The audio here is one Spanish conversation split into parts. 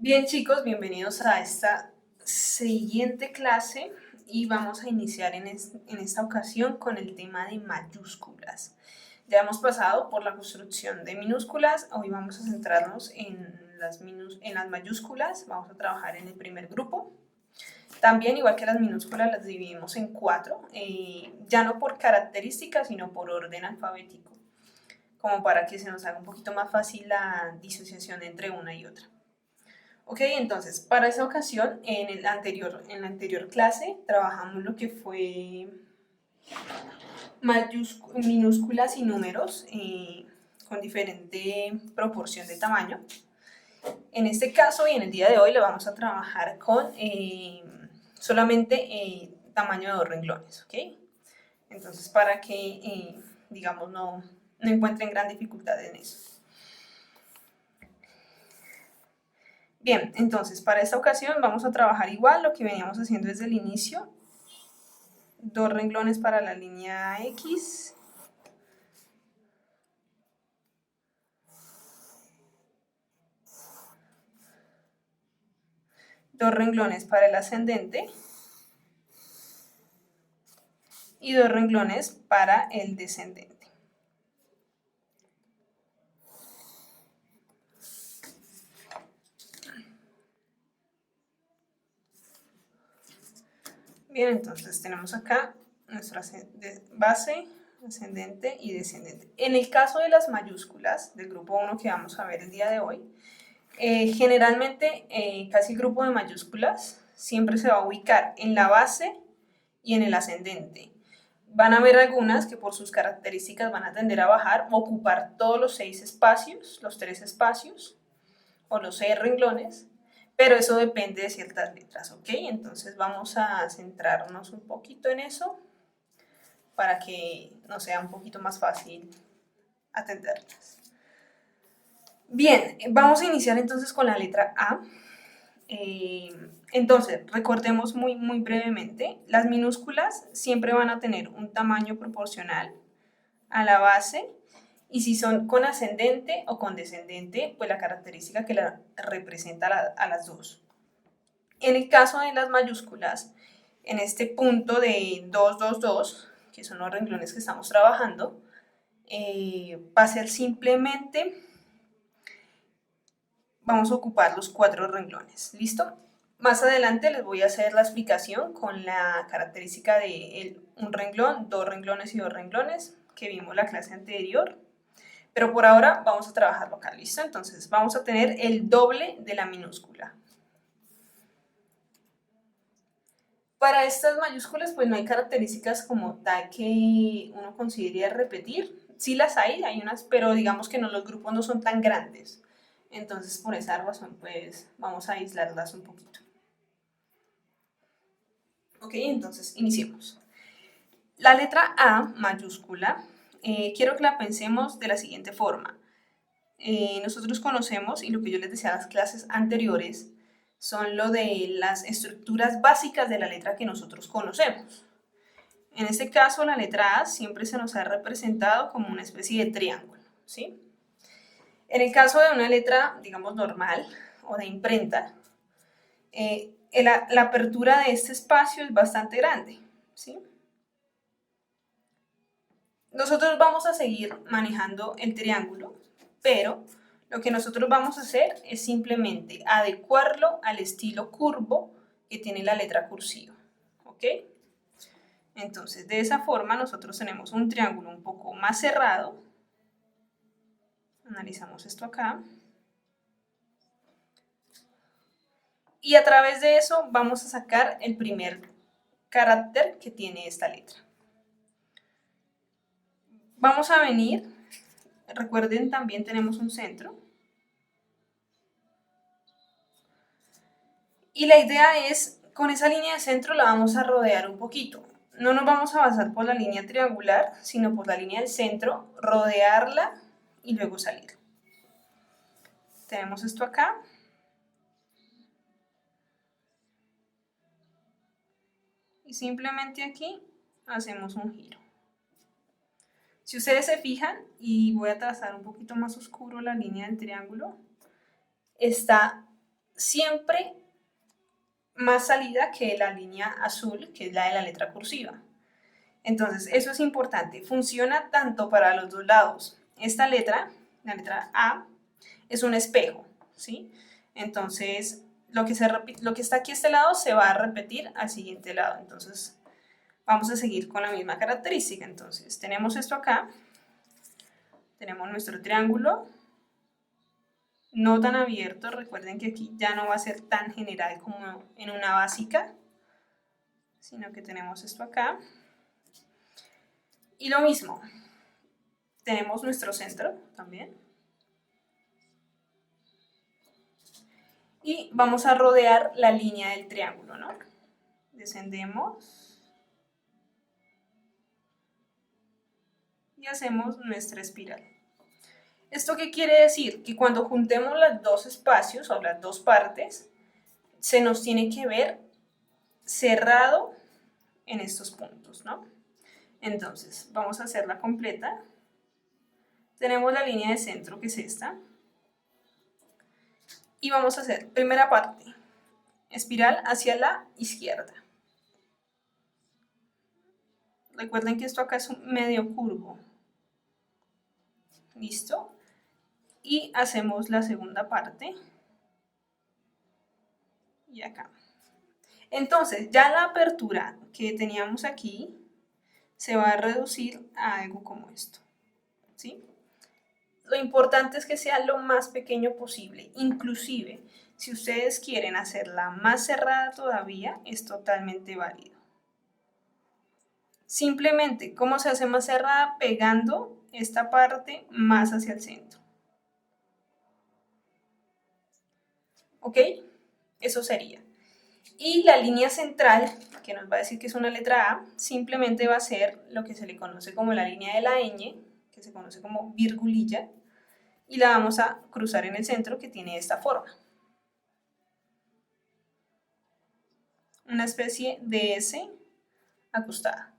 Bien chicos, bienvenidos a esta siguiente clase y vamos a iniciar en esta ocasión con el tema de mayúsculas. Ya hemos pasado por la construcción de minúsculas, hoy vamos a centrarnos en las mayúsculas, vamos a trabajar en el primer grupo. También, igual que las minúsculas, las dividimos en cuatro, ya no por características, sino por orden alfabético, como para que se nos haga un poquito más fácil la disociación entre una y otra. Ok, entonces, para esa ocasión, en la anterior clase, trabajamos lo que fue minúsculas y números con diferente proporción de tamaño. En este caso y en el día de hoy le vamos a trabajar con solamente tamaño de 2 renglones, ¿ok? Entonces, para que, digamos, no encuentren gran dificultad en eso. Bien, entonces para esta ocasión vamos a trabajar igual lo que veníamos haciendo desde el inicio. 2 renglones para la línea X. Dos renglones para el ascendente. Y 2 renglones para el descendente. Bien, entonces tenemos acá nuestra base, ascendente y descendente. En el caso de las mayúsculas, del grupo 1 que vamos a ver el día de hoy, generalmente casi el grupo de mayúsculas siempre se va a ubicar en la base y en el ascendente. Van a haber algunas que por sus características van a tender a bajar o ocupar todos los 6 espacios, los 3 espacios o los 6 renglones, pero eso depende de ciertas letras, ¿ok? Entonces vamos a centrarnos un poquito en eso para que nos sea un poquito más fácil atenderlas. Bien, vamos a iniciar entonces con la letra A. Entonces, recordemos muy brevemente, las minúsculas siempre van a tener un tamaño proporcional a la base y si son con ascendente o con descendente, pues la característica que la representa a las dos. En el caso de las mayúsculas, en este punto de 2, 2, 2, que son los renglones que estamos trabajando, va a ser simplemente, vamos a ocupar los 4 renglones, ¿listo? Más adelante les voy a hacer la explicación con la característica de un renglón, 2 renglones y 2 renglones, que vimos la clase anterior. Pero por ahora vamos a trabajarlo acá, ¿listo? Entonces vamos a tener el doble de la minúscula. Para estas mayúsculas pues no hay características como tal que uno considere repetir. Sí las hay unas, pero digamos que no, los grupos no son tan grandes. Entonces por esa razón pues vamos a aislarlas un poquito. Ok, entonces iniciemos. La letra A mayúscula, quiero que la pensemos de la siguiente forma. Nosotros conocemos, y lo que yo les decía en las clases anteriores, son lo de las estructuras básicas de la letra que nosotros conocemos. En este caso, la letra A siempre se nos ha representado como una especie de triángulo, ¿sí? En el caso de una letra, digamos, normal o de imprenta, la apertura de este espacio es bastante grande, ¿sí? Nosotros vamos a seguir manejando el triángulo, pero lo que nosotros vamos a hacer es simplemente adecuarlo al estilo curvo que tiene la letra cursiva, ¿ok? Entonces, de esa forma nosotros tenemos un triángulo un poco más cerrado. Analizamos esto acá. Y a través de eso vamos a sacar el primer carácter que tiene esta letra. Vamos a venir, recuerden también tenemos un centro. Y la idea es, con esa línea de centro la vamos a rodear un poquito. No nos vamos a basar por la línea triangular, sino por la línea del centro, rodearla y luego salir. Tenemos esto acá. Y simplemente aquí hacemos un giro. Si ustedes se fijan, y voy a trazar un poquito más oscuro la línea del triángulo, está siempre más salida que la línea azul, que es la de la letra cursiva. Entonces, eso es importante. Funciona tanto para los dos lados. Esta letra, la letra A, es un espejo, ¿sí? Entonces, lo que está aquí a este lado se va a repetir al siguiente lado. Entonces, vamos a seguir con la misma característica. Entonces, tenemos esto acá. Tenemos nuestro triángulo. No tan abierto. Recuerden que aquí ya no va a ser tan general como en una básica, sino que tenemos esto acá. Y lo mismo. Tenemos nuestro centro también. Y vamos a rodear la línea del triángulo, ¿no? Descendemos y hacemos nuestra espiral. ¿Esto qué quiere decir? Que cuando juntemos los dos espacios o las dos partes, se nos tiene que ver cerrado en estos puntos, ¿no? Entonces, vamos a hacerla completa. Tenemos la línea de centro, que es esta. Y vamos a hacer, primera parte, espiral hacia la izquierda. Recuerden que esto acá es un medio curvo. ¿Listo? Y hacemos la segunda parte. Y acá. Entonces, ya la apertura que teníamos aquí se va a reducir a algo como esto, ¿sí? Lo importante es que sea lo más pequeño posible. Inclusive, si ustedes quieren hacerla más cerrada todavía, es totalmente válido. Simplemente, ¿cómo se hace más cerrada? Pegando esta parte más hacia el centro. ¿Ok? Eso sería. Y la línea central, que nos va a decir que es una letra A, simplemente va a ser lo que se le conoce como la línea de la ñ, que se conoce como virgulilla, y la vamos a cruzar en el centro, que tiene esta forma. Una especie de S acostada.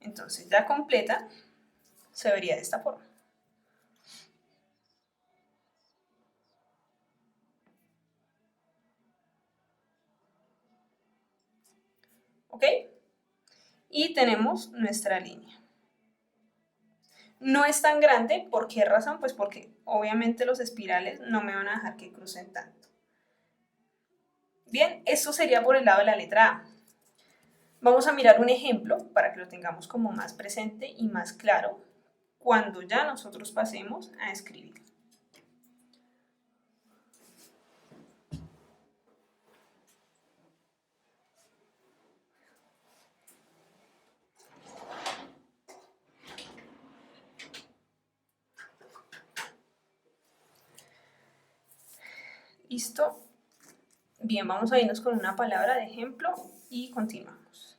Entonces, ya completa, se vería de esta forma. ¿Ok? Y tenemos nuestra línea. No es tan grande, ¿por qué razón? Pues porque obviamente los espirales no me van a dejar que crucen tanto. Bien, eso sería por el lado de la letra A. Vamos a mirar un ejemplo para que lo tengamos como más presente y más claro cuando ya nosotros pasemos a escribir. ¿Listo? Bien, vamos a irnos con una palabra de ejemplo y continuamos.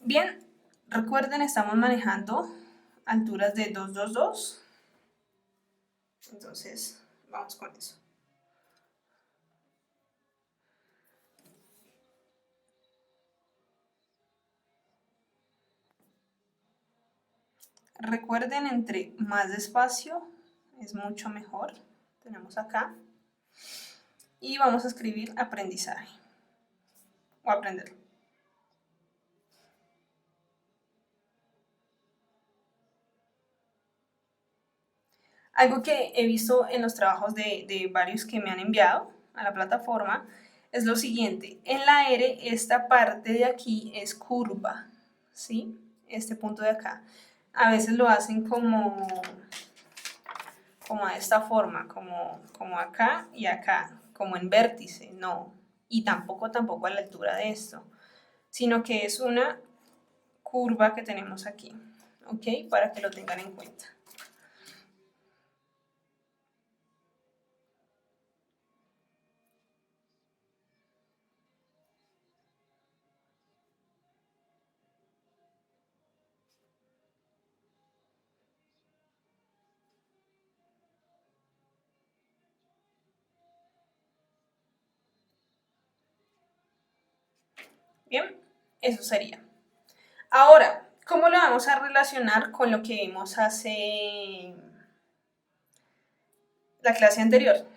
Bien, recuerden, estamos manejando alturas de 2, 2, 2. Entonces, vamos con eso. Recuerden, entre más despacio es mucho mejor. Tenemos acá. Y vamos a escribir aprendizaje. O aprender. Algo que he visto en los trabajos de varios que me han enviado a la plataforma es lo siguiente. En la R, esta parte de aquí es curva, ¿sí? Este punto de acá. A veces lo hacen como de esta forma, como acá y acá, como en vértice, no. Y tampoco a la altura de esto, sino que es una curva que tenemos aquí, ¿ok? Para que lo tengan en cuenta. Bien, eso sería. Ahora, ¿cómo lo vamos a relacionar con lo que vimos hace La clase anterior.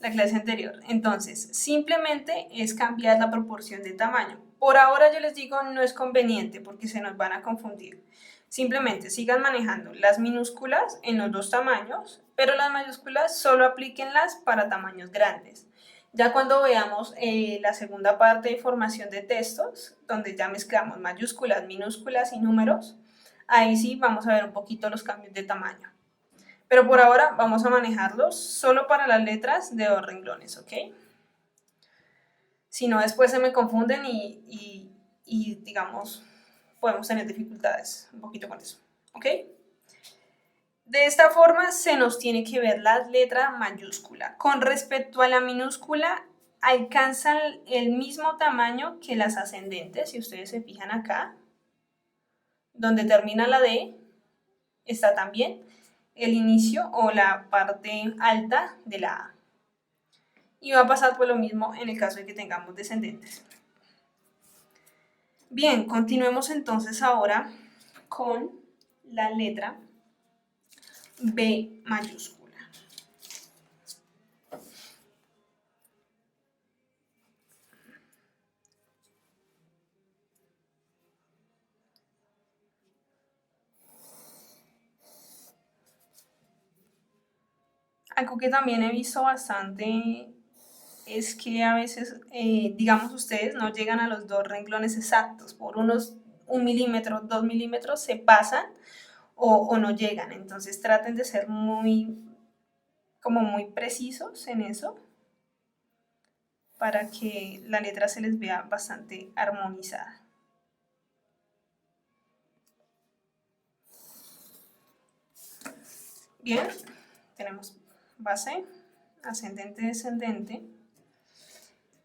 La clase anterior. Entonces, simplemente es cambiar la proporción de tamaño. Por ahora yo les digo no es conveniente porque se nos van a confundir. Simplemente sigan manejando las minúsculas en los dos tamaños, pero las mayúsculas solo aplíquenlas para tamaños grandes. Ya cuando veamos la segunda parte de formación de textos, donde ya mezclamos mayúsculas, minúsculas y números, ahí sí vamos a ver un poquito los cambios de tamaño. Pero por ahora vamos a manejarlos solo para las letras de 2 renglones, ¿ok? Si no, después se me confunden y digamos, podemos tener dificultades un poquito con eso, ¿ok? De esta forma se nos tiene que ver la letra mayúscula. Con respecto a la minúscula, alcanzan el mismo tamaño que las ascendentes, si ustedes se fijan acá, donde termina la D, está también el inicio o la parte alta de la A. Y va a pasar por lo mismo en el caso de que tengamos descendentes. Bien, continuemos entonces ahora con la letra B mayúscula. Algo que también he visto bastante es que a veces, digamos, ustedes no llegan a los 2 renglones exactos, por unos 1 milímetro, 2 milímetros se pasan o no llegan, entonces traten de ser muy precisos en eso para que la letra se les vea bastante armonizada. Bien, tenemos base, ascendente, descendente.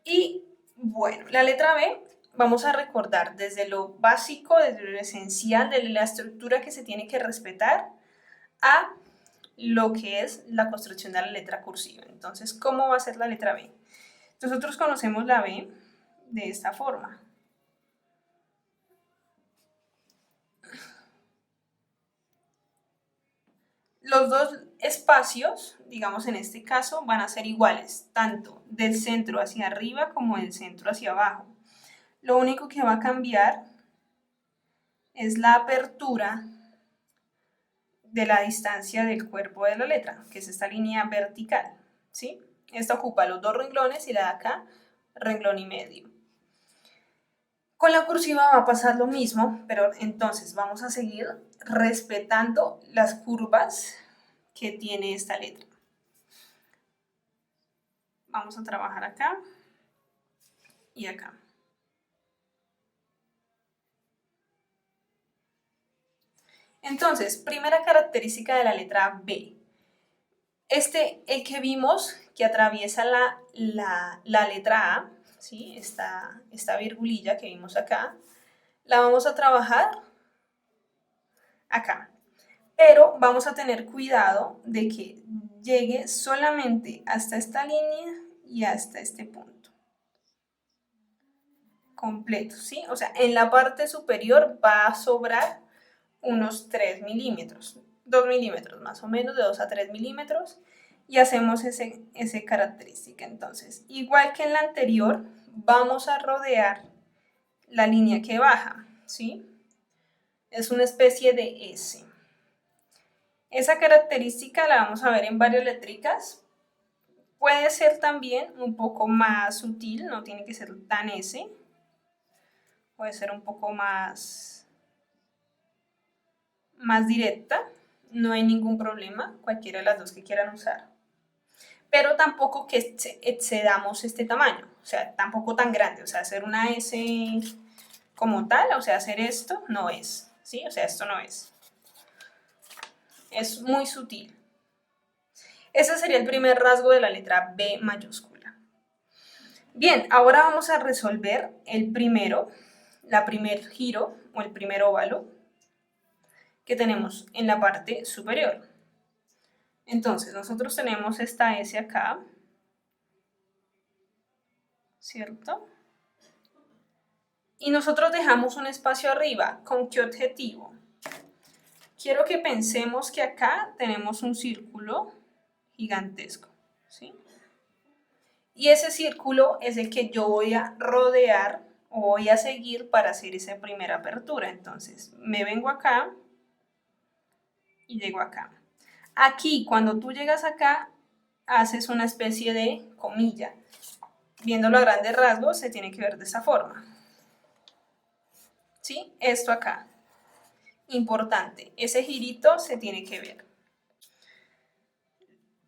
Y bueno, la letra B vamos a recordar desde lo básico, desde lo esencial, de la estructura que se tiene que respetar a lo que es la construcción de la letra cursiva. Entonces, ¿cómo va a ser la letra B? Nosotros conocemos la B de esta forma. Los dos espacios, digamos en este caso, van a ser iguales, tanto del centro hacia arriba como del centro hacia abajo. Lo único que va a cambiar es la apertura de la distancia del cuerpo de la letra, que es esta línea vertical, ¿sí? Esta ocupa los 2 renglones y la de acá, renglón y medio. Con la cursiva va a pasar lo mismo, pero entonces vamos a seguir respetando las curvas que tiene esta letra. Vamos a trabajar acá y acá. Entonces, primera característica de la letra B. El que vimos que atraviesa la letra A, ¿sí? esta virgulilla que vimos acá, la vamos a trabajar acá. Pero vamos a tener cuidado de que llegue solamente hasta esta línea y hasta este punto. Completo, ¿sí? O sea, en la parte superior va a sobrar unos 3 milímetros, 2 milímetros más o menos, de 2 a 3 milímetros, y hacemos ese característica. Entonces, igual que en la anterior, vamos a rodear la línea que baja, ¿sí? Es una especie de S. Esa característica la vamos a ver en varias letricas. Puede ser también un poco más sutil, no tiene que ser tan S. Puede ser un poco más directa, no hay ningún problema, cualquiera de las dos que quieran usar. Pero tampoco que excedamos este tamaño, o sea, tampoco tan grande, o sea, hacer una S como tal, o sea, hacer esto no es, ¿sí? O sea, esto no es. Es muy sutil. Ese sería el primer rasgo de la letra B mayúscula. Bien, ahora vamos a resolver el primero, la primer giro o el primer óvalo que tenemos en la parte superior. Entonces, nosotros tenemos esta S acá, ¿cierto? Y nosotros dejamos un espacio arriba. ¿Con qué objetivo? Quiero que pensemos que acá tenemos un círculo gigantesco, ¿sí? Y ese círculo es el que yo voy a rodear o voy a seguir para hacer esa primera apertura. Entonces, me vengo acá y llego acá. Aquí, cuando tú llegas acá, haces una especie de comilla. Viéndolo a grandes rasgos, se tiene que ver de esta forma. ¿Sí? Esto acá. Importante, ese girito se tiene que ver.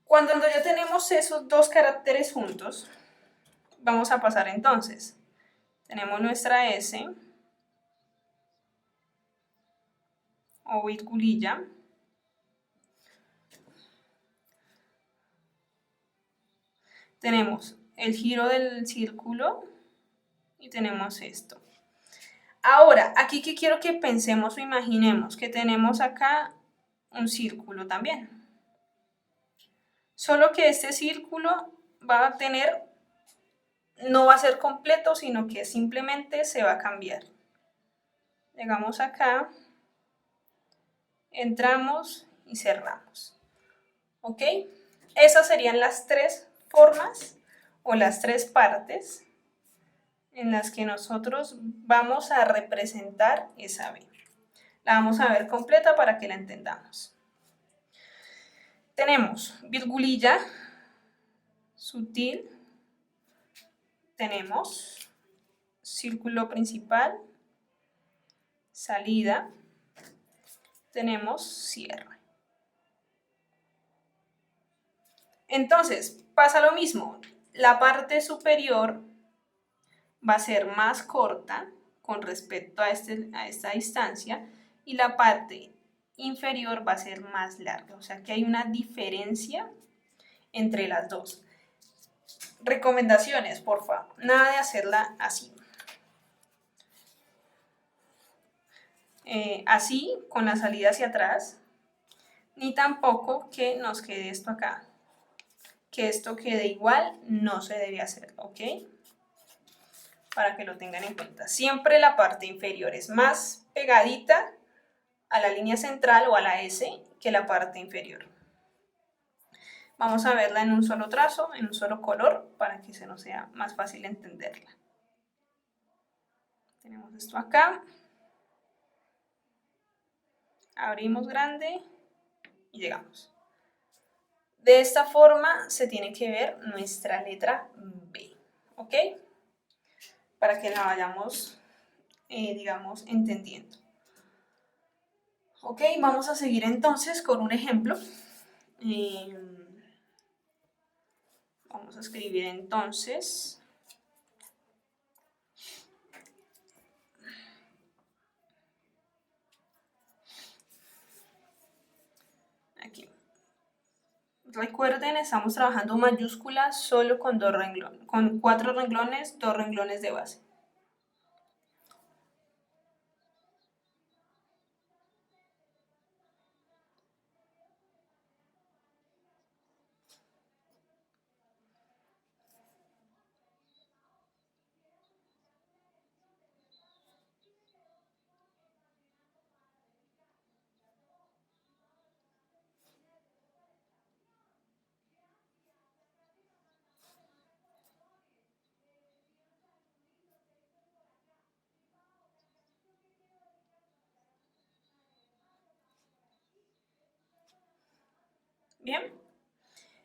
Cuando ya tenemos esos dos caracteres juntos, vamos a pasar entonces. Tenemos nuestra S o virgulilla. Tenemos el giro del círculo y tenemos esto. Ahora, aquí que quiero que pensemos o imaginemos que tenemos acá un círculo también. Solo que este círculo va a tener, no va a ser completo, sino que simplemente se va a cambiar. Llegamos acá, entramos y cerramos. ¿Ok? Esas serían las tres formas o las tres partes en las que nosotros vamos a representar esa B. La vamos a ver completa para que la entendamos. Tenemos virgulilla, sutil, tenemos círculo principal, salida, tenemos cierre. Entonces, pasa lo mismo. La parte superior va a ser más corta con respecto a esta distancia y la parte inferior va a ser más larga. O sea que hay una diferencia entre las dos. Recomendaciones, por favor. Nada de hacerla así. Así, con la salida hacia atrás, ni tampoco que nos quede esto acá. Que esto quede igual, no se debe hacer, ¿ok? Para que lo tengan en cuenta. Siempre la parte inferior es más pegadita a la línea central o a la S que la parte inferior. Vamos a verla en un solo trazo, en un solo color, para que se nos sea más fácil entenderla. Tenemos esto acá. Abrimos grande y llegamos. De esta forma se tiene que ver nuestra letra B, ¿ok? Para que la vayamos, digamos, entendiendo. Ok, vamos a seguir entonces con un ejemplo. Vamos a escribir entonces. Aquí. Recuerden, estamos trabajando mayúsculas solo con 4 renglones, 2 renglones de base. Bien.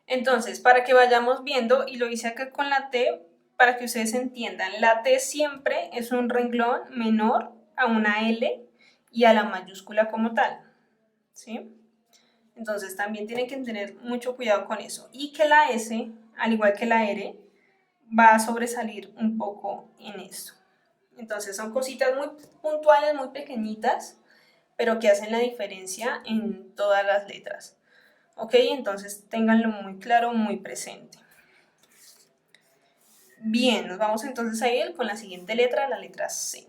Entonces, para que vayamos viendo, y lo hice acá con la T, para que ustedes entiendan, la T siempre es un renglón menor a una L y a la mayúscula como tal, ¿sí? Entonces también tienen que tener mucho cuidado con eso. Y que la S, al igual que la R, va a sobresalir un poco en esto. Entonces son cositas muy puntuales, muy pequeñitas, pero que hacen la diferencia en todas las letras. ¿Ok? Entonces ténganlo muy claro, muy presente. Bien, nos vamos entonces a ir con la siguiente letra, la letra C.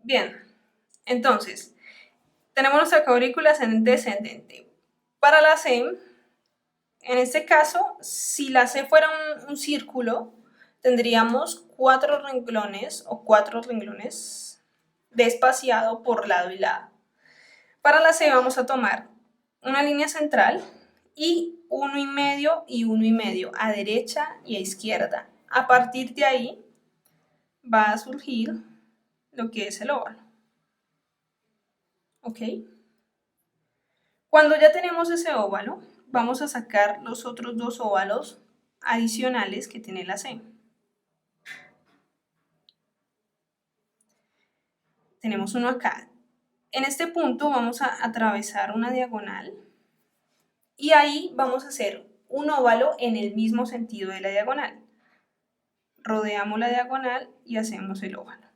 Bien, entonces, tenemos nuestra cuadrícula ascendente-descendente. Para la C, en este caso, si la C fuera un círculo, tendríamos 4 renglones o 4 renglones despaciado por lado y lado. Para la C vamos a tomar una línea central y 1,5 y 1,5 a derecha y a izquierda. A partir de ahí va a surgir lo que es el óvalo. ¿Ok? Cuando ya tenemos ese óvalo, vamos a sacar los otros 2 óvalos adicionales que tiene la C. Tenemos uno acá. En este punto vamos a atravesar una diagonal y ahí vamos a hacer un óvalo en el mismo sentido de la diagonal. Rodeamos la diagonal y hacemos el óvalo.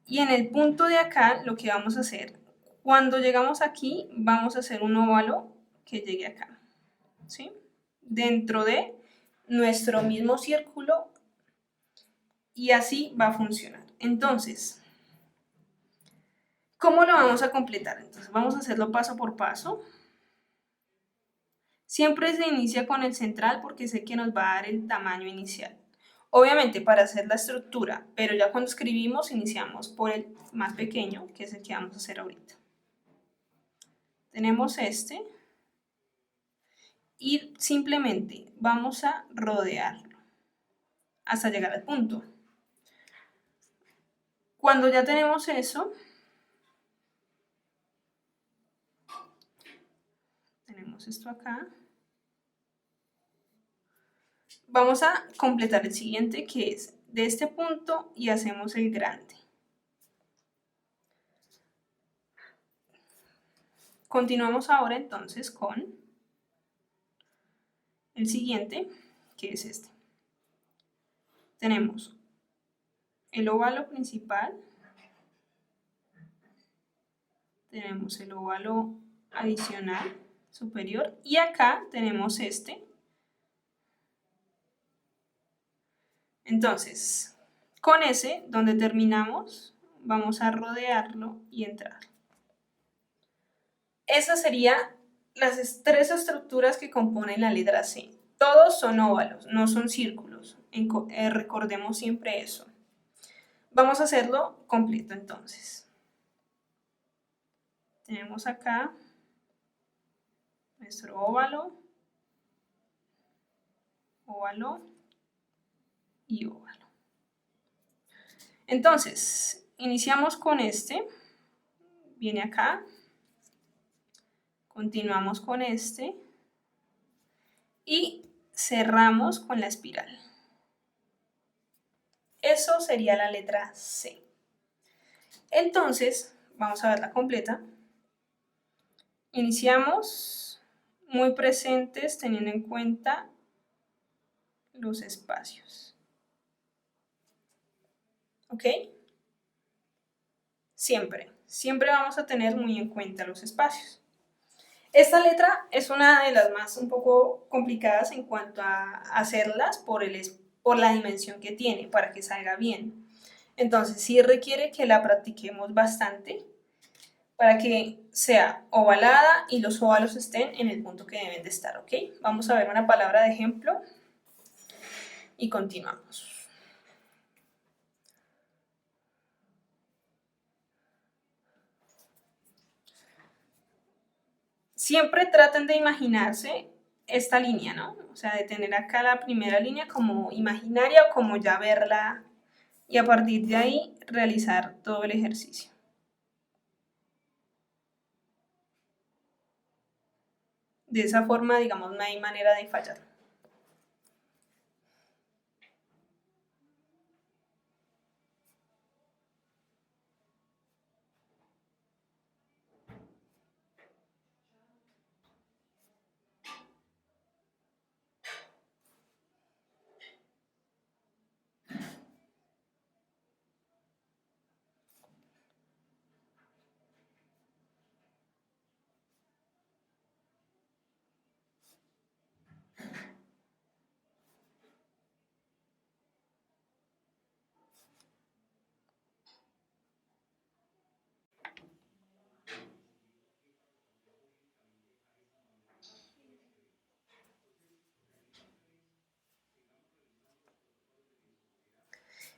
Y en el punto de acá lo que vamos a hacer, cuando llegamos aquí, vamos a hacer un óvalo que llegue acá, ¿sí? Dentro de nuestro mismo círculo y así va a funcionar. Entonces, ¿cómo lo vamos a completar? Entonces vamos a hacerlo paso por paso. Siempre se inicia con el central porque sé que nos va a dar el tamaño inicial. Obviamente para hacer la estructura, pero ya cuando escribimos iniciamos por el más pequeño, que es el que vamos a hacer ahorita. Tenemos este y simplemente vamos a rodearlo hasta llegar al punto. Cuando ya tenemos eso, tenemos esto acá, vamos a completar el siguiente, que es de este punto y hacemos el grande. Continuamos ahora entonces con el siguiente, que es este. Tenemos el óvalo principal, tenemos el óvalo adicional superior y acá tenemos este. Entonces, con ese, donde terminamos, vamos a rodearlo y entrar. Esas serían las 3 estructuras que componen la letra C. Todos son óvalos, no son círculos. Recordemos siempre eso. Vamos a hacerlo completo entonces. Tenemos acá nuestro óvalo, óvalo y óvalo. Entonces, iniciamos con este, viene acá, continuamos con este y cerramos con la espiral. Eso sería la letra C. Entonces, vamos a verla completa. Iniciamos muy presentes teniendo en cuenta los espacios. ¿Ok? Siempre vamos a tener muy en cuenta los espacios. Esta letra es una de las más un poco complicadas en cuanto a hacerlas por la dimensión que tiene, para que salga bien. Entonces sí requiere que la practiquemos bastante para que sea ovalada y los óvalos estén en el punto que deben de estar, ¿ok? Vamos a ver una palabra de ejemplo y continuamos. Siempre traten de imaginarse esta línea, ¿no? O sea, de tener acá la primera línea como imaginaria o como ya verla y a partir de ahí realizar todo el ejercicio. De esa forma, digamos, no hay manera de fallar.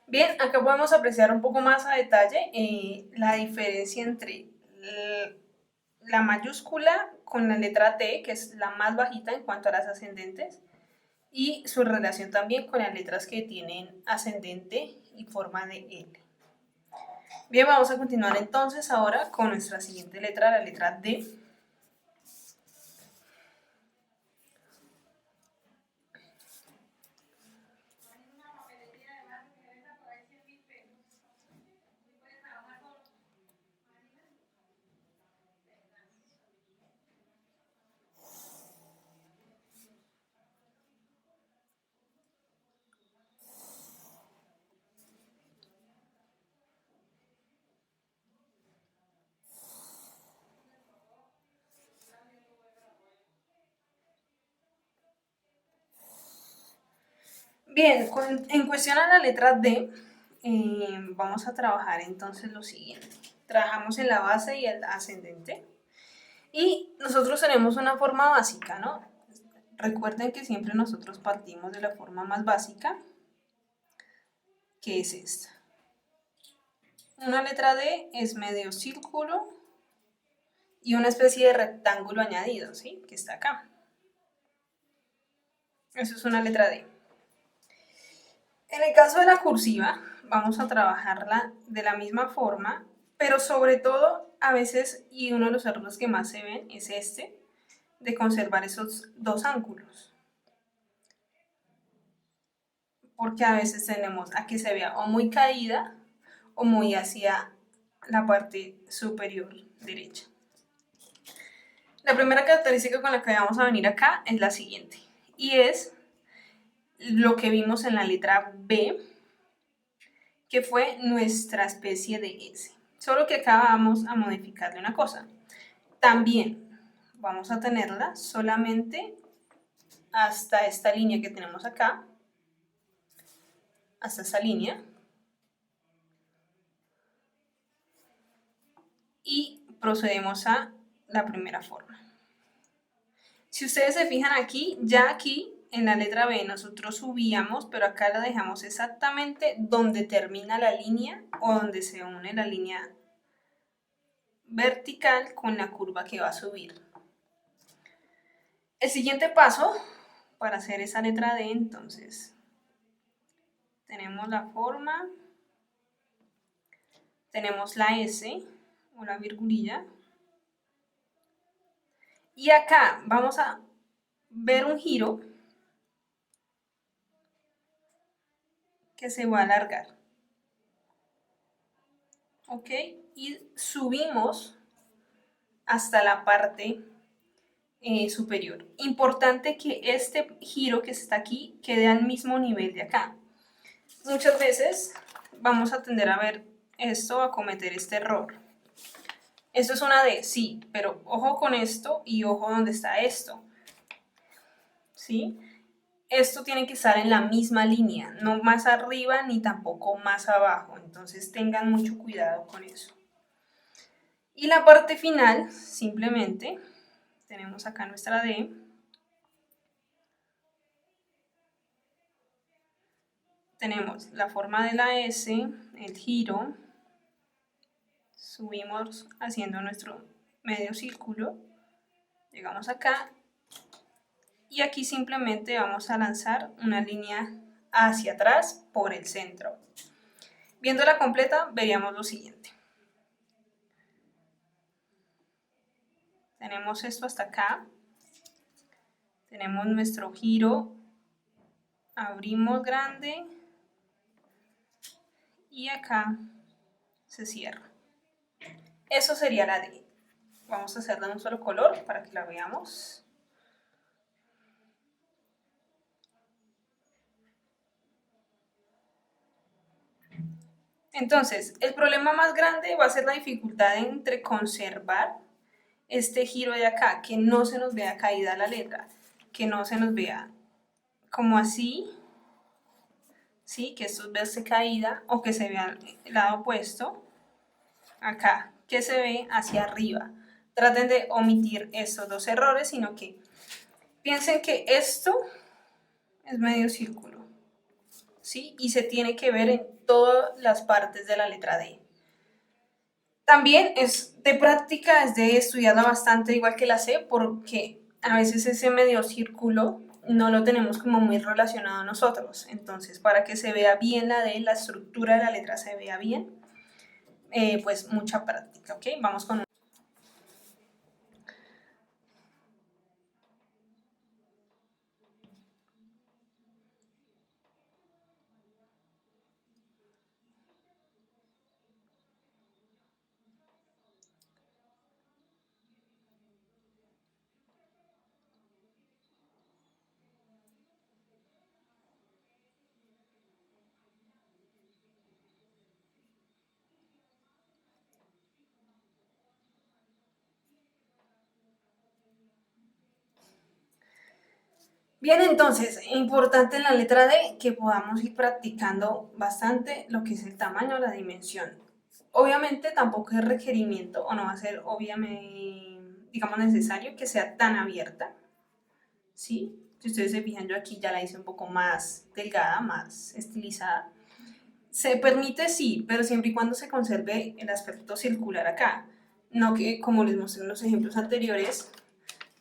Bien, acá podemos apreciar un poco más a detalle la diferencia entre la mayúscula con la letra D, que es la más bajita en cuanto a las ascendentes, y su relación también con las letras que tienen ascendente y forma de L. Bien, vamos a continuar entonces ahora con nuestra siguiente letra, la letra D. Bien, en cuestión a la letra D, vamos a trabajar entonces lo siguiente. Trabajamos en la base y el ascendente. Y nosotros tenemos una forma básica, ¿no? Recuerden que siempre nosotros partimos de la forma más básica, que es esta. Una letra D es medio círculo y una especie de rectángulo añadido, ¿sí? Que está acá. Eso es una letra D. En el caso de la cursiva, vamos a trabajarla de la misma forma, pero sobre todo, a veces, y uno de los errores que más se ven es este, de conservar esos dos ángulos. Porque a veces tenemos a que se vea o muy caída o muy hacia la parte superior derecha. La primera característica con la que vamos a venir acá es la siguiente, y es lo que vimos en la letra B, que fue nuestra especie de S. Solo que acá vamos a modificarle una cosa. También vamos a tenerla solamente hasta esta línea que tenemos acá, hasta esa línea. Y procedemos a la primera forma. Si ustedes se fijan aquí, ya aquí en la letra B nosotros subíamos, pero acá la dejamos exactamente donde termina la línea o donde se une la línea vertical con la curva que va a subir. El siguiente paso para hacer esa letra D, entonces, tenemos la forma, tenemos la S o la virgulilla, y acá vamos a ver un giro que se va a alargar. ¿Ok? Y subimos hasta la parte superior. Importante que este giro que está aquí quede al mismo nivel de acá. Muchas veces vamos a tender a ver esto, a cometer este error. Esto es una D, sí, pero ojo con esto y ojo donde está esto. ¿Sí? Esto tiene que estar en la misma línea, no más arriba ni tampoco más abajo. Entonces tengan mucho cuidado con eso. Y la parte final, simplemente, tenemos acá nuestra D. Tenemos la forma de la S, el giro, subimos haciendo nuestro medio círculo, llegamos acá y aquí simplemente vamos a lanzar una línea hacia atrás por el centro. Viéndola completa veríamos lo siguiente. Tenemos esto hasta acá, tenemos nuestro giro, abrimos grande y acá se cierra. Eso sería la D. Vamos a hacerla de un solo color para que la veamos. Entonces, el problema más grande va a ser la dificultad entre conservar este giro de acá, que no se nos vea caída la letra, que no se nos vea como así, ¿sí? Que esto verse caída o que se vea el lado opuesto, acá, que se ve hacia arriba. Traten de omitir estos dos errores, sino que piensen que esto es medio círculo. ¿sí? Y se tiene que ver en todas las partes de la letra D. También es de práctica, es de estudiarla bastante igual que la C, porque a veces ese medio círculo no lo tenemos como muy relacionado a nosotros. Entonces, para que se vea bien la D, la estructura de la letra se vea bien, pues mucha práctica, ¿ok? Vamos con Bien, entonces, importante en la letra D que podamos ir practicando bastante lo que es el tamaño, la dimensión. Obviamente tampoco es requerimiento o no va a ser obviamente, digamos, necesario que sea tan abierta, ¿sí? Si ustedes se fijan, yo aquí ya la hice un poco más delgada, más estilizada. Se permite sí, pero siempre y cuando se conserve el aspecto circular acá. No que, como les mostré en los ejemplos anteriores,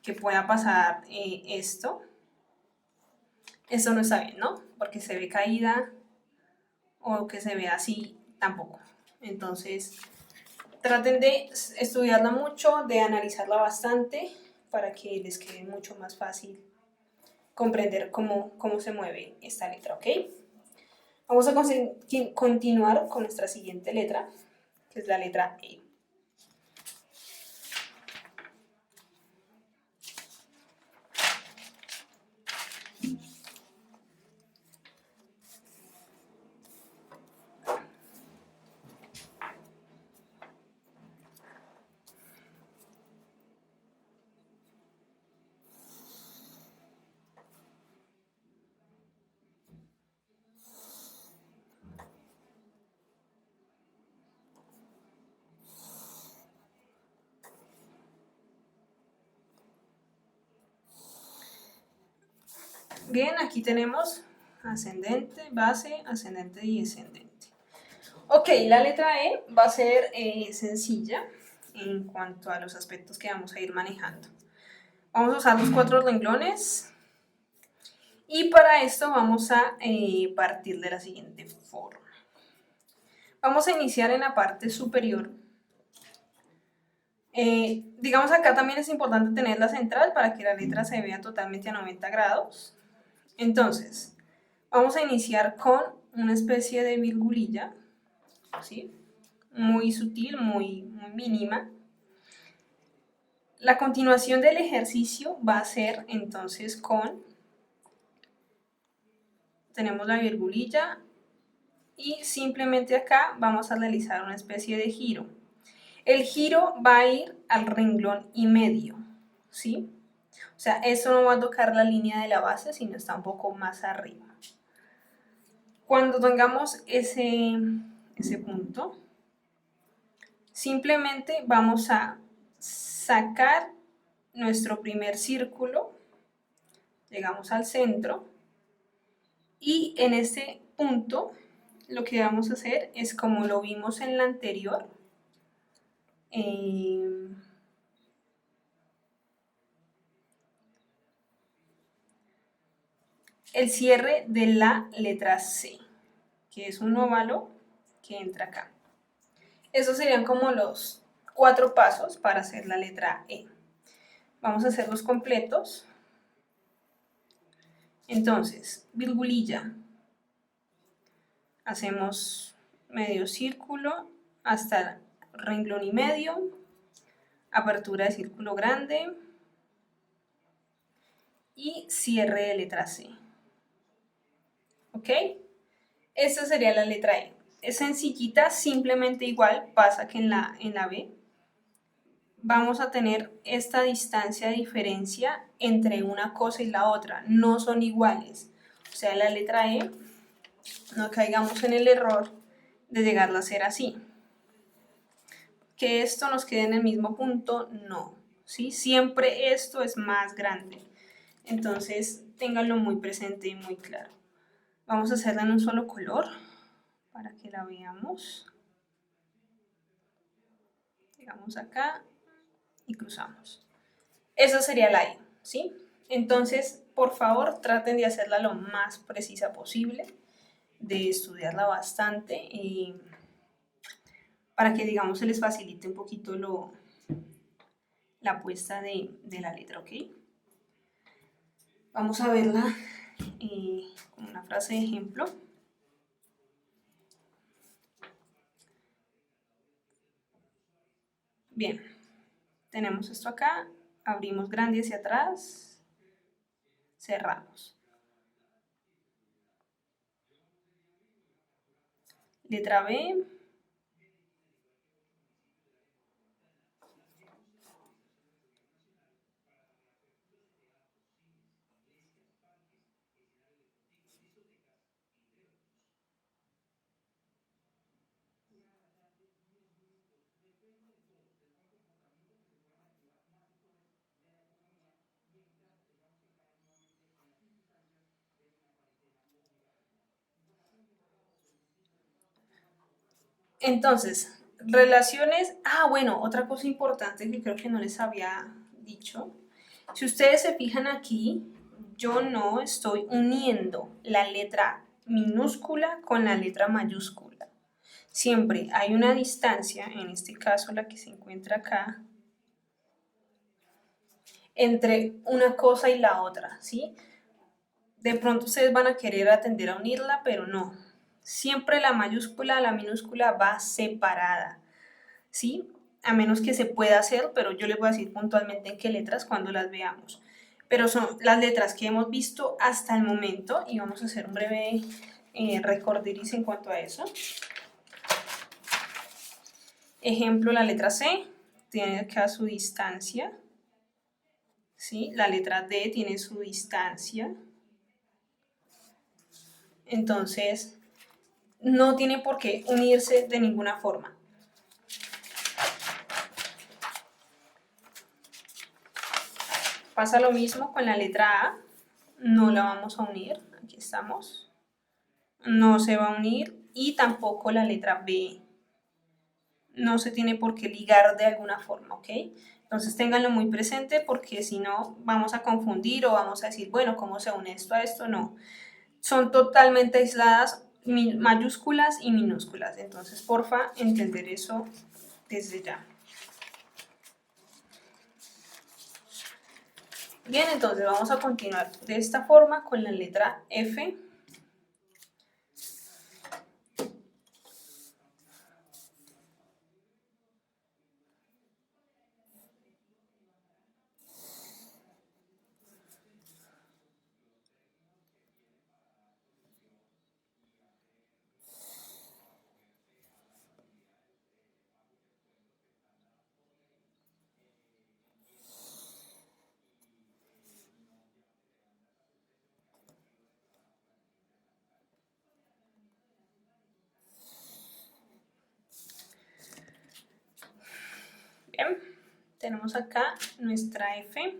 que pueda pasar esto. Esto no está bien, ¿no? Porque se ve caída o que se ve así, tampoco. Entonces, traten de estudiarla mucho, de analizarla bastante para que les quede mucho más fácil comprender cómo se mueve esta letra, ¿ok? Vamos a continuar con nuestra siguiente letra, que es la letra E. Bien, aquí tenemos ascendente, base, ascendente y descendente. Ok, la letra E va a ser sencilla en cuanto a los aspectos que vamos a ir manejando. Vamos a usar los 4 renglones y para esto vamos a partir de la siguiente forma. Vamos a iniciar en la parte superior. Digamos acá también es importante tener la central para que la letra se vea totalmente a 90 grados. Entonces, vamos a iniciar con una especie de virgulilla, ¿sí? Muy sutil, muy mínima. La continuación del ejercicio va a ser entonces tenemos la virgulilla y simplemente acá vamos a realizar una especie de giro. El giro va a ir al renglón y medio, ¿sí? O sea, eso no va a tocar la línea de la base, sino está un poco más arriba. Cuando tengamos ese punto, simplemente vamos a sacar nuestro primer círculo, llegamos al centro y en este punto lo que vamos a hacer es como lo vimos en la anterior, el cierre de la letra C, que es un óvalo que entra acá. Esos serían como los 4 pasos para hacer la letra E. Vamos a hacerlos completos. Entonces, virgulilla. Hacemos medio círculo hasta renglón y medio, apertura de círculo grande y cierre de letra C. ¿Ok? Esta sería la letra E. Es sencillita, simplemente igual pasa que en la B. Vamos a tener esta distancia de diferencia entre una cosa y la otra. No son iguales. O sea, la letra E, no caigamos en el error de llegarla a ser así. Que esto nos quede en el mismo punto, no. ¿Sí? Siempre esto es más grande. Entonces, ténganlo muy presente y muy claro. Vamos a hacerla en un solo color para que la veamos. Llegamos acá y cruzamos. Esa sería la I, ¿sí? Entonces, por favor, traten de hacerla lo más precisa posible, de estudiarla bastante, para que, digamos, se les facilite un poquito la puesta de la letra, ¿ok? Vamos a verla con una frase de ejemplo. Bien, tenemos esto acá, abrimos grande hacia atrás, cerramos. Letra B. Entonces, relaciones. Ah, bueno, otra cosa importante que creo que no les había dicho. Si ustedes se fijan aquí, yo no estoy uniendo la letra minúscula con la letra mayúscula. Siempre hay una distancia, en este caso la que se encuentra acá, entre una cosa y la otra, ¿sí? De pronto ustedes van a querer atender a unirla, pero no. Siempre la mayúscula, la minúscula va separada, ¿sí? A menos que se pueda hacer, pero yo les voy a decir puntualmente en qué letras cuando las veamos. Pero son las letras que hemos visto hasta el momento y vamos a hacer un breve recorderis en cuanto a eso. Ejemplo, la letra C tiene acá su distancia, ¿sí? La letra D tiene su distancia. Entonces, no tiene por qué unirse de ninguna forma. Pasa lo mismo con la letra A, no la vamos a unir, aquí estamos, no se va a unir, y tampoco la letra B, no se tiene por qué ligar de alguna forma, ¿ok? Entonces ténganlo muy presente porque si no vamos a confundir o vamos a decir, bueno, ¿cómo se une esto a esto? No, son totalmente aisladas, mayúsculas y minúsculas, entonces porfa entender eso desde ya. Bien, entonces vamos a continuar de esta forma con la letra F. Bien, tenemos acá nuestra F.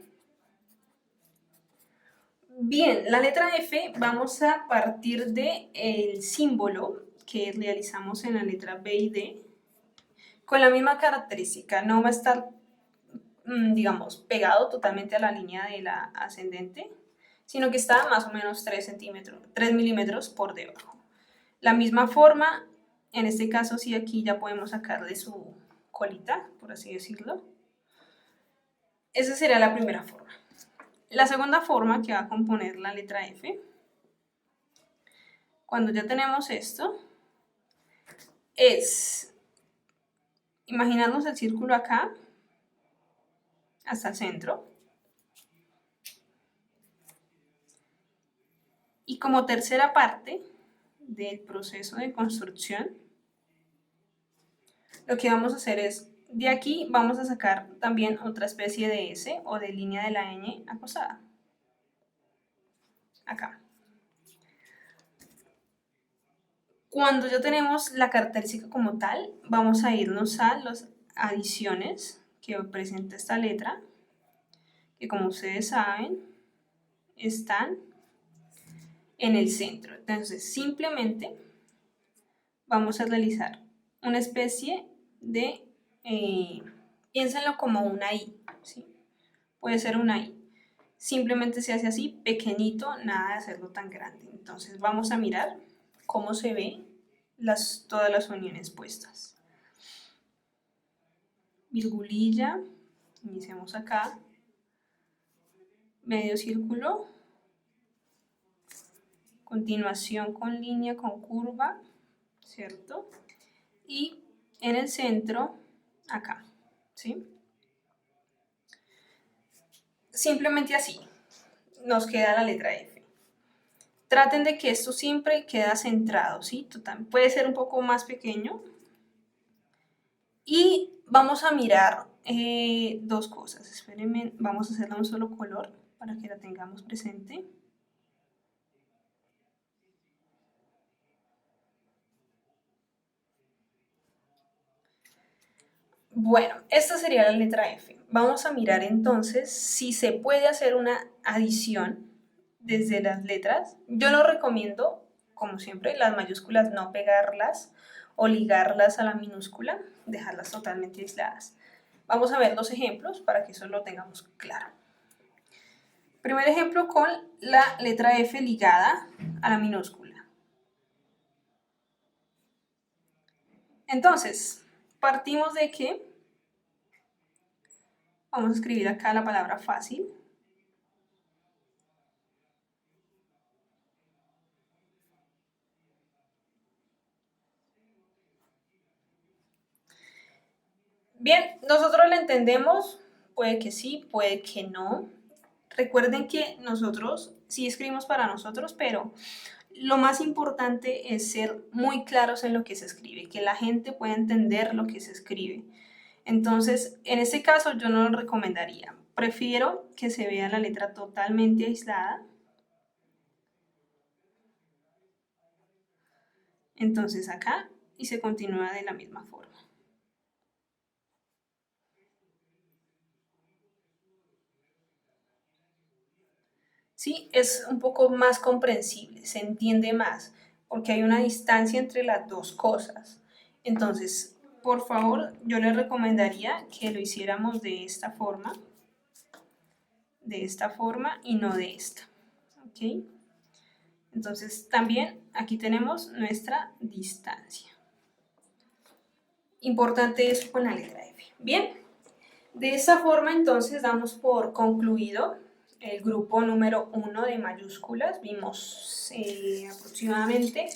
Bien, la letra F vamos a partir del símbolo que realizamos en la letra B y D con la misma característica, no va a estar, digamos, pegado totalmente a la línea de la ascendente, sino que está más o menos 3 milímetros por debajo. La misma forma, en este caso sí, aquí ya podemos sacarle su colita, por así decirlo. Esa sería la primera forma. La segunda forma que va a componer la letra F, cuando ya tenemos esto, es imaginarnos el círculo acá hasta el centro. Y como tercera parte del proceso de construcción, lo que vamos a hacer es, de aquí vamos a sacar también otra especie de S o de línea de la ñ acosada. Acá. Cuando ya tenemos la característica como tal, vamos a irnos a las adiciones que presenta esta letra, que como ustedes saben, están en el centro. Entonces, simplemente vamos a realizar una especie de, piénsenlo como una I, ¿sí? Puede ser una I. Simplemente se hace así, pequeñito, nada de hacerlo tan grande. Entonces vamos a mirar cómo se ven todas las uniones puestas. Virgulilla, iniciamos acá, medio círculo, continuación con línea, con curva, ¿cierto? Y en el centro, acá, ¿sí? Simplemente así nos queda la letra F. Traten de que esto siempre queda centrado, ¿sí? Total, puede ser un poco más pequeño. Y vamos a mirar dos cosas. Espérenme, vamos a hacerla un solo color para que la tengamos presente. Bueno, esta sería la letra F. Vamos a mirar entonces si se puede hacer una adición desde las letras. Yo lo recomiendo, como siempre, las mayúsculas no pegarlas o ligarlas a la minúscula, dejarlas totalmente aisladas. Vamos a ver dos ejemplos para que eso lo tengamos claro. Primer ejemplo con la letra F ligada a la minúscula. Entonces, partimos de que vamos a escribir acá la palabra fácil. Bien, nosotros la entendemos, puede que sí, puede que no. Recuerden que nosotros sí escribimos para nosotros, pero lo más importante es ser muy claros en lo que se escribe, que la gente pueda entender lo que se escribe. Entonces, en este caso yo no lo recomendaría. Prefiero que se vea la letra totalmente aislada. Entonces acá y se continúa de la misma forma. ¿Sí? Es un poco más comprensible, se entiende más, porque hay una distancia entre las dos cosas. Entonces, por favor, yo les recomendaría que lo hiciéramos de esta forma y no de esta. ¿Ok? Entonces, también aquí tenemos nuestra distancia. Importante eso con la letra F. Bien, de esta forma entonces damos por concluido el grupo número 1 de mayúsculas. Vimos aproximadamente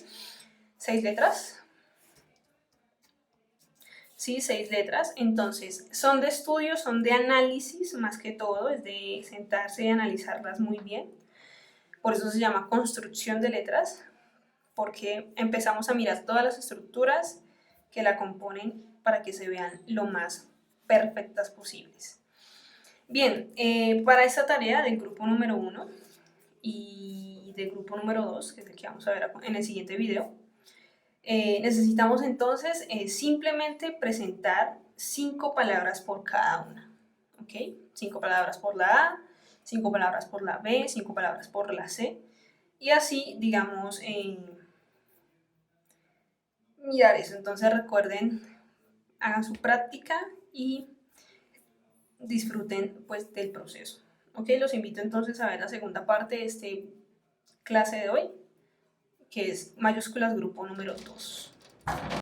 6 letras. Sí, 6 letras. Entonces, son de estudio, son de análisis más que todo, es de sentarse y analizarlas muy bien. Por eso se llama construcción de letras, porque empezamos a mirar todas las estructuras que la componen para que se vean lo más perfectas posibles. Bien, para esta tarea del grupo número 1 y del grupo número 2, que es el que vamos a ver en el siguiente video, necesitamos entonces simplemente presentar 5 palabras por cada una. ¿Ok? 5 palabras por la A, 5 palabras por la B, 5 palabras por la C. Y así, digamos, mirar eso. Entonces recuerden, hagan su práctica y disfruten pues del proceso. Ok, los invito entonces a ver la segunda parte de esta clase de hoy, que es mayúsculas grupo número 2.